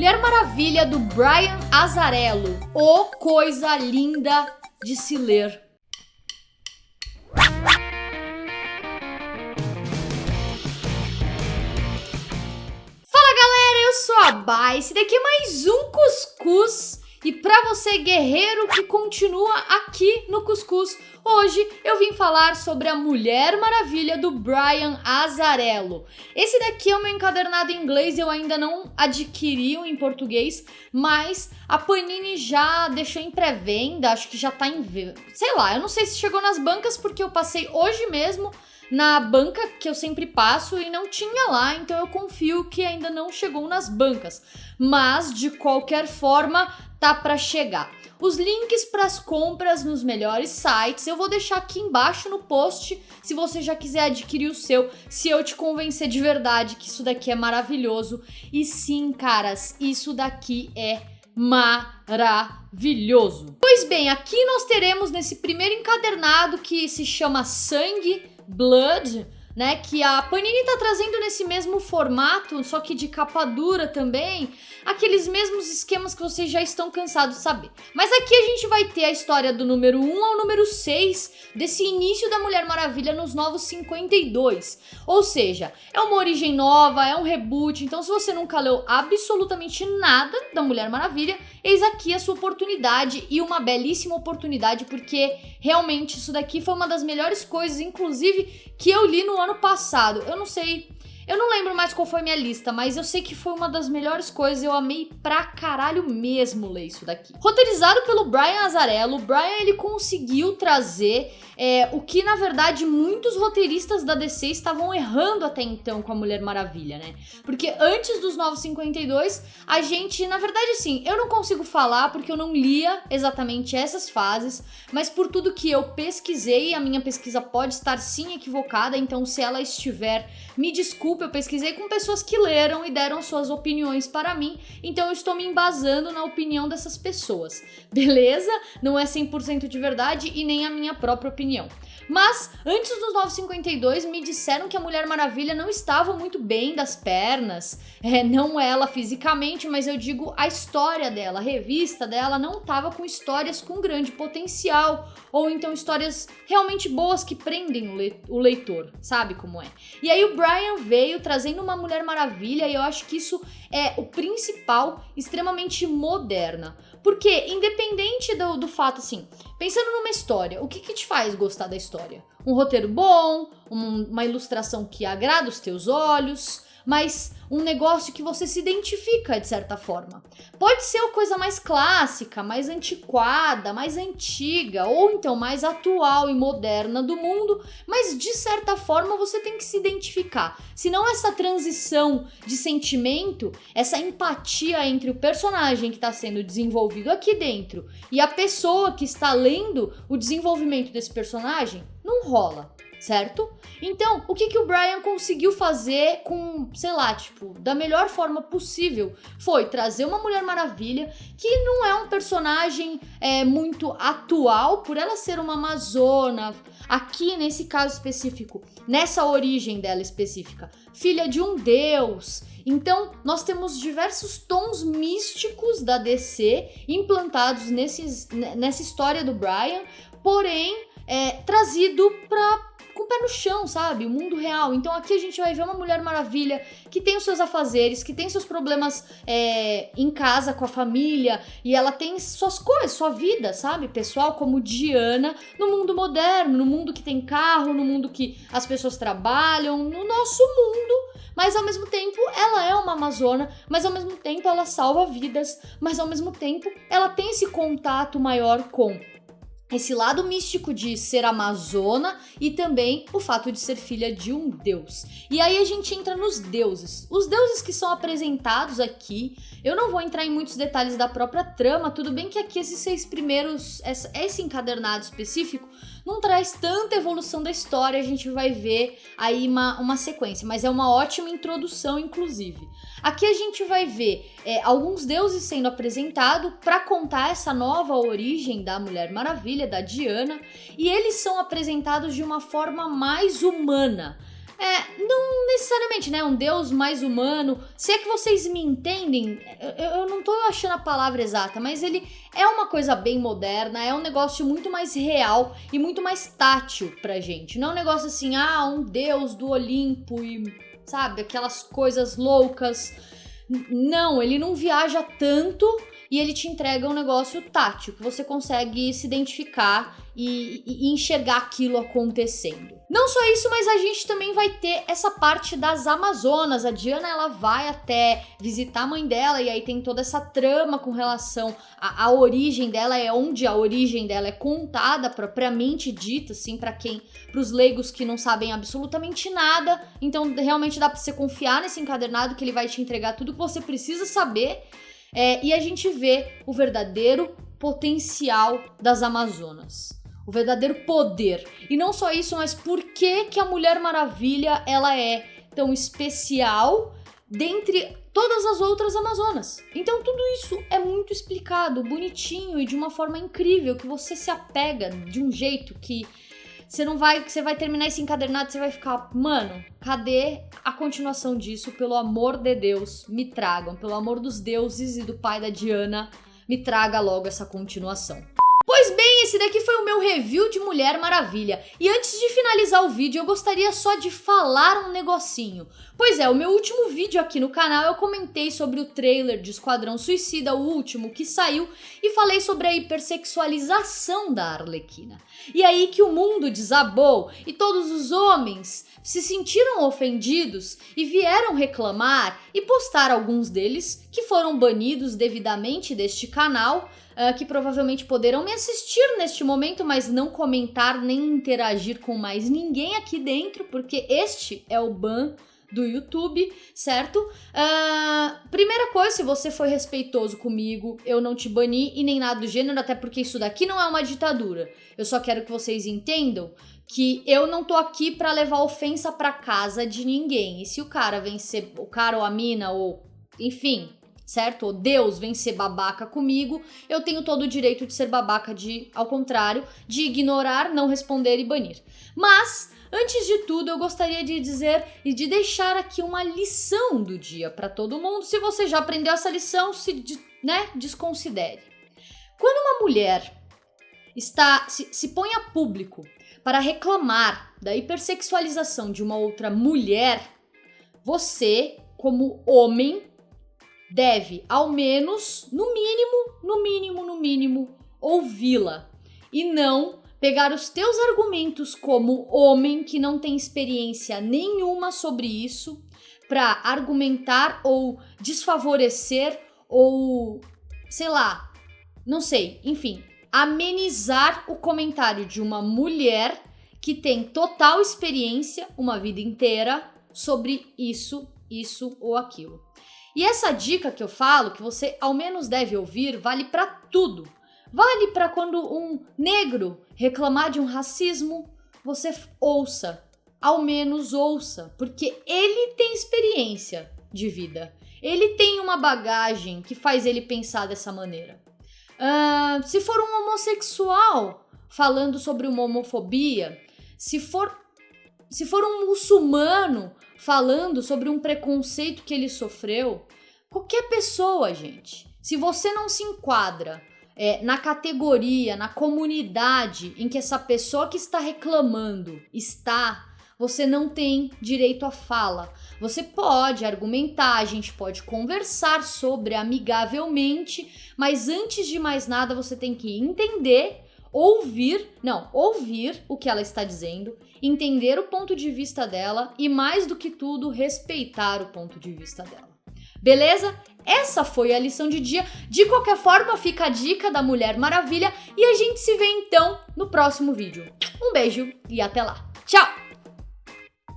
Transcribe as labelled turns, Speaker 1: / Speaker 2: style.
Speaker 1: Mulher Maravilha do Brian Azzarello. Ô, coisa linda de se ler. Fala galera, eu sou a Bai, esse daqui é mais um Cuscuz. E pra você guerreiro que continua aqui no Cuscuz, hoje eu vim falar sobre a Mulher Maravilha do Brian Azzarello. Esse daqui é o meu encadernado em inglês, eu ainda não adquiri em português, mas a Panini já deixou em pré-venda, acho que já tá em... sei lá, eu não sei se chegou nas bancas porque eu passei hoje mesmo na banca que eu sempre passo e não tinha lá, então eu confio que ainda não chegou nas bancas. Mas, de qualquer forma, tá pra chegar. Os links para as compras nos melhores sites eu vou deixar aqui embaixo no post, se você já quiser adquirir o seu, se eu te convencer de verdade que isso daqui é maravilhoso. E sim, caras, isso daqui é maravilhoso. Pois bem, aqui nós teremos nesse primeiro encadernado que se chama Sangue, Blood, né, que a Panini tá trazendo nesse mesmo formato, só que de capa dura também, aqueles mesmos esquemas que vocês já estão cansados de saber. Mas aqui a gente vai ter a história do número 1 ao número 6, desse início da Mulher Maravilha nos Novos 52. Ou seja, é uma origem nova, é um reboot, então se você nunca leu absolutamente nada da Mulher Maravilha, eis aqui a sua oportunidade, e uma belíssima oportunidade, porque realmente isso daqui foi uma das melhores coisas, inclusive, que eu li no ano passado. Eu não lembro mais qual foi minha lista, mas eu sei que foi uma das melhores coisas, eu amei pra caralho mesmo ler isso daqui. Roteirizado pelo Brian Azzarello, o Brian ele conseguiu trazer o que na verdade muitos roteiristas da DC estavam errando até então com a Mulher Maravilha, né? Porque antes dos Novos 52, a gente, na verdade assim, eu não consigo falar porque eu não lia exatamente essas fases, mas por tudo que eu pesquisei, a minha pesquisa pode estar sim equivocada, então se ela estiver, me desculpe, eu pesquisei com pessoas que leram e deram suas opiniões para mim, então eu estou me embasando na opinião dessas pessoas, beleza? Não é 100% de verdade e nem a minha própria opinião. Mas, antes dos 952, me disseram que a Mulher Maravilha não estava muito bem das pernas, não ela fisicamente, mas eu digo a história dela, a revista dela não estava com histórias com grande potencial, ou então histórias realmente boas que prendem o leitor, sabe como é? E aí o Brian veio trazendo uma Mulher Maravilha, e eu acho que isso é o principal, extremamente moderna. Porque, independente do fato, assim, pensando numa história, o que te faz gostar da história? Um roteiro bom, uma ilustração que agrada os teus olhos, mas um negócio que você se identifica de certa forma. Pode ser a coisa mais clássica, mais antiquada, mais antiga, ou então mais atual e moderna do mundo, mas de certa forma você tem que se identificar. Senão essa transição de sentimento, essa empatia entre o personagem que está sendo desenvolvido aqui dentro e a pessoa que está lendo o desenvolvimento desse personagem, não rola. Certo? Então, o que o Brian conseguiu fazer com, sei lá, tipo, da melhor forma possível foi trazer uma Mulher Maravilha que não é um personagem muito atual, por ela ser uma amazona, aqui nesse caso específico, nessa origem dela específica, filha de um deus. Então, nós temos diversos tons místicos da DC implantados nessa história do Brian, porém, trazido com o pé no chão, sabe? O mundo real. Então aqui a gente vai ver uma Mulher Maravilha que tem os seus afazeres, que tem seus problemas em casa, com a família, e ela tem suas coisas, sua vida, sabe? Pessoal, como Diana, no mundo moderno, no mundo que tem carro, no mundo que as pessoas trabalham, no nosso mundo. Mas ao mesmo tempo ela é uma amazona, mas ao mesmo tempo ela salva vidas, mas ao mesmo tempo ela tem esse contato maior com esse lado místico de ser amazona e também o fato de ser filha de um deus. E aí a gente entra nos deuses. Os deuses que são apresentados aqui, eu não vou entrar em muitos detalhes da própria trama, tudo bem que aqui esses 6 primeiros, esse encadernado específico, não traz tanta evolução da história, a gente vai ver aí uma sequência, mas é uma ótima introdução, inclusive. Aqui a gente vai ver alguns deuses sendo apresentados para contar essa nova origem da Mulher Maravilha, da Diana, e eles são apresentados de uma forma mais humana. Não necessariamente, né? Um Deus mais humano. Se é que vocês me entendem, eu não tô achando a palavra exata, mas ele é uma coisa bem moderna, é um negócio muito mais real e muito mais tátil pra gente. Não é um negócio assim, um Deus do Olimpo e, sabe, aquelas coisas loucas. Não, ele não viaja tanto e ele te entrega um negócio tátil, que você consegue se identificar e enxergar aquilo acontecendo. Não só isso, mas a gente também vai ter essa parte das Amazonas. A Diana, ela vai até visitar a mãe dela e aí tem toda essa trama com relação à origem dela, é onde a origem dela é contada, propriamente dita, assim, pros leigos que não sabem absolutamente nada. Então, realmente dá pra você confiar nesse encadernado, que ele vai te entregar tudo que você precisa saber. E a gente vê o verdadeiro potencial das Amazonas. O verdadeiro poder. E não só isso, mas por que a Mulher Maravilha ela é tão especial dentre todas as outras Amazonas. Então tudo isso é muito explicado, bonitinho e de uma forma incrível, que você se apega de um jeito que você vai terminar esse encadernado e você vai ficar, mano, cadê a continuação disso? Pelo amor de Deus, me tragam. Pelo amor dos deuses e do pai da Diana, me traga logo essa continuação. Pois bem, esse daqui foi o meu review de Mulher Maravilha. E antes de finalizar o vídeo, eu gostaria só de falar um negocinho. Pois é, o meu último vídeo aqui no canal eu comentei sobre o trailer de Esquadrão Suicida, o último que saiu, e falei sobre a hipersexualização da Arlequina. E aí que o mundo desabou e todos os homens se sentiram ofendidos e vieram reclamar e postar alguns deles que foram banidos devidamente deste canal, que provavelmente poderão me assistir neste momento, mas não comentar nem interagir com mais ninguém aqui dentro, porque este é o ban do YouTube, certo? Primeira coisa, se você foi respeitoso comigo, eu não te bani e nem nada do gênero, até porque isso daqui não é uma ditadura. Eu só quero que vocês entendam que eu não tô aqui pra levar ofensa pra casa de ninguém. E se o cara vem ser, o cara ou a mina, ou enfim, certo? Ou Deus vem ser babaca comigo, eu tenho todo o direito de ser babaca ao contrário, de ignorar, não responder e banir. Mas, antes de tudo, eu gostaria de dizer e de deixar aqui uma lição do dia para todo mundo. Se você já aprendeu essa lição, desconsidere. Quando uma mulher se põe a público para reclamar da hipersexualização de uma outra mulher, você, como homem, deve, ao menos, no mínimo, ouvi-la. E não pegar os teus argumentos como homem que não tem experiência nenhuma sobre isso para argumentar ou desfavorecer ou, sei lá, não sei, enfim, amenizar o comentário de uma mulher que tem total experiência, uma vida inteira, sobre isso ou aquilo. E essa dica que eu falo, que você ao menos deve ouvir, vale pra tudo. Vale pra quando um negro reclamar de um racismo, você ouça. Ao menos ouça, porque ele tem experiência de vida. Ele tem uma bagagem que faz ele pensar dessa maneira. Se for um homossexual falando sobre uma homofobia, se for um muçulmano falando sobre um preconceito que ele sofreu, qualquer pessoa, gente, se você não se enquadra na categoria, na comunidade em que essa pessoa que está reclamando está, você não tem direito à fala. Você pode argumentar, a gente pode conversar sobre amigavelmente, mas antes de mais nada você tem que entender, ouvir o que ela está dizendo, entender o ponto de vista dela e, mais do que tudo, respeitar o ponto de vista dela. Beleza? Essa foi a lição de dia. De qualquer forma, fica a dica da Mulher Maravilha e a gente se vê então no próximo vídeo. Um beijo e até lá. Tchau!